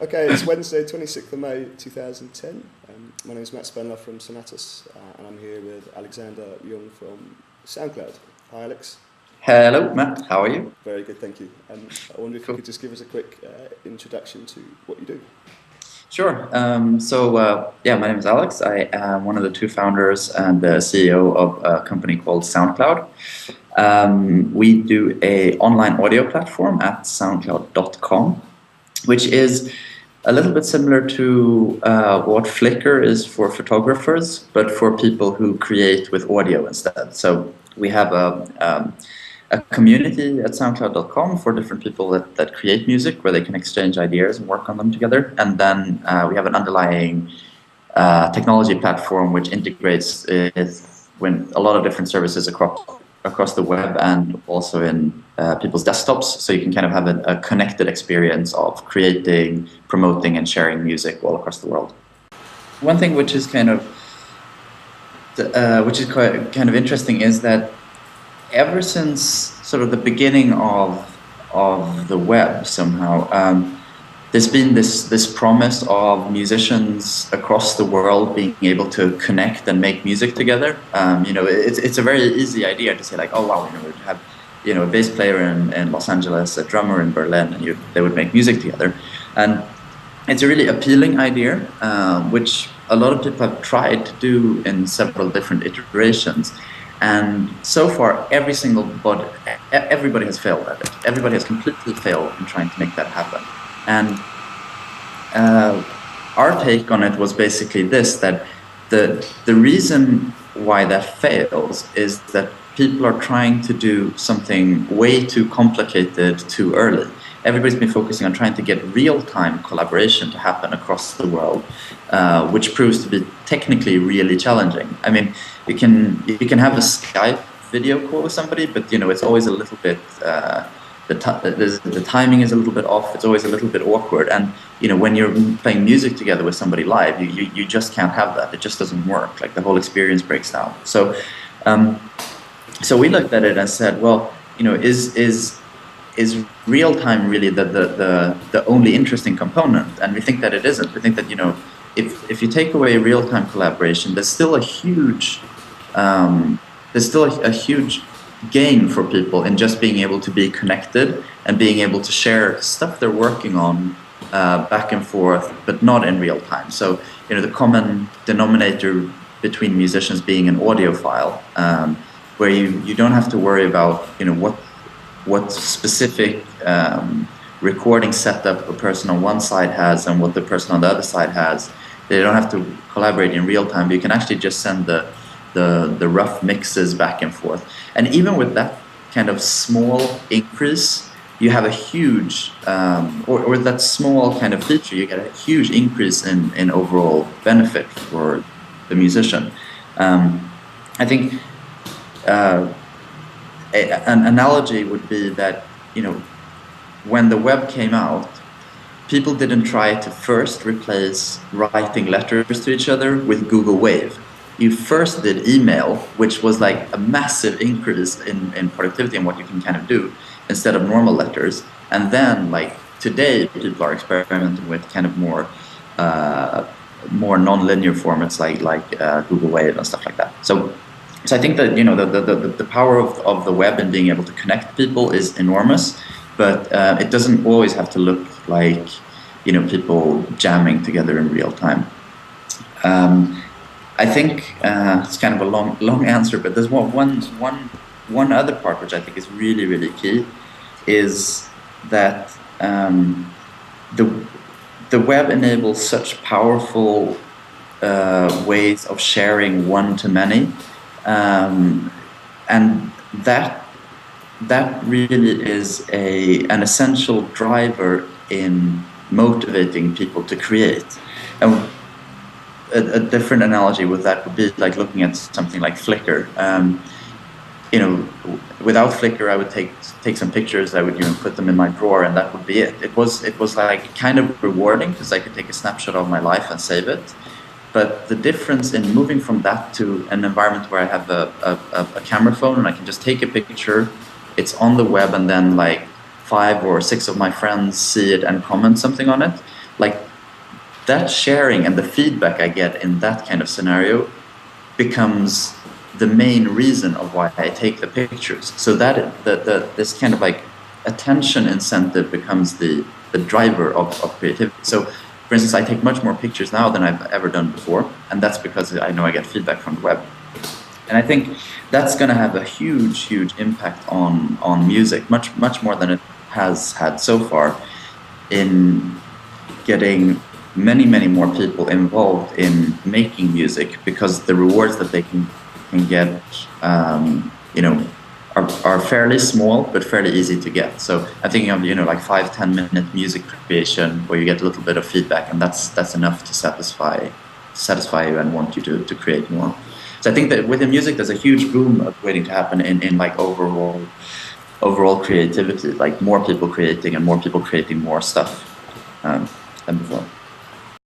Okay, it's Wednesday, 26th of May 2010. My name is Matt Spendlove from Sonatus, and I'm here with Alexander Ljung from SoundCloud. Hi, Alex. Hello, Matt. How are you? Very good, thank you. I wonder if you could just give us a quick introduction to what you do. Sure. My name is Alex. I am one of the two founders and the CEO of a company called SoundCloud. We do an online audio platform at soundcloud.com, which is a little bit similar to what Flickr is for photographers, but for people who create with audio instead. So we have a community at soundcloud.com for different people that create music, where they can exchange ideas and work on them together. And then we have an underlying technology platform which integrates with a lot of different services across the web and also in people's desktops, so you can kind of have a connected experience of creating, promoting, and sharing music all across the world. One thing which is kind of interesting is that ever since sort of the beginning of the web, somehow there's been this promise of musicians across the world being able to connect and make music together. It's a very easy idea to say, like, oh wow, we'd have a bass player in Los Angeles, a drummer in Berlin, and they would make music together. And it's a really appealing idea, which a lot of people have tried to do in several different iterations. And so far, everybody has failed at it. Everybody has completely failed in trying to make that happen. And our take on it was basically this, that the reason why that fails is that people are trying to do something way too complicated too early. Everybody's been focusing on trying to get real-time collaboration to happen across the world, which proves to be technically really challenging. I mean, you can have a Skype video call with somebody, but it's always a little bit the timing is a little bit off. It's always a little bit awkward, and when you're playing music together with somebody live, you just can't have that. It just doesn't work. Like, the whole experience breaks down. So we looked at it and said, well, is real time really the only interesting component? And we think that it isn't. We think that if you take away real time collaboration, there's still a huge gain for people in just being able to be connected and being able to share stuff they're working on back and forth, but not in real time. So the common denominator between musicians being an audiophile, where you don't have to worry about what specific recording setup a person on one side has and what the person on the other side has. They don't have to collaborate in real time, but you can actually just send the rough mixes back and forth. And even with that kind of small increase, you have a huge, or with that small kind of feature, you get a huge increase in overall benefit for the musician. I think an analogy would be that, when the web came out, people didn't try to first replace writing letters to each other with Google Wave. You first did email, which was like a massive increase in productivity and what you can kind of do instead of normal letters. And then, like, today, people are experimenting with kind of more non-linear formats like Google Wave and stuff like that. So I think that the power of the web and being able to connect people is enormous, but it doesn't always have to look like people jamming together in real time. I think it's kind of a long answer, but there's one other part which I think is really, really key, is that the web enables such powerful ways of sharing one-to-many, and that really is an essential driver in motivating people to create. And a different analogy with that would be like looking at something like Flickr. Without Flickr, I would take some pictures, I would put them in my drawer, and that would be it. It was like kind of rewarding because I could take a snapshot of my life and save it. But the difference in moving from that to an environment where I have a camera phone and I can just take a picture, it's on the web, and then like 5 or 6 of my friends see it and comment something on it, like that sharing and the feedback I get in that kind of scenario becomes the main reason of why I take the pictures. So that this kind of like attention incentive becomes the driver of creativity. So for instance, I take much more pictures now than I've ever done before, and that's because I know I get feedback from the web. And I think that's going to have a huge impact on music, much more than it has had so far, in getting many more people involved in making music, because the rewards that they can get, are fairly small but fairly easy to get. So I'm thinking of like 5-10 minute music creation where you get a little bit of feedback, and that's enough to satisfy you and want you to create more. So I think that within music there's a huge boom waiting to happen in like overall creativity, like more people creating and more people creating more stuff than before.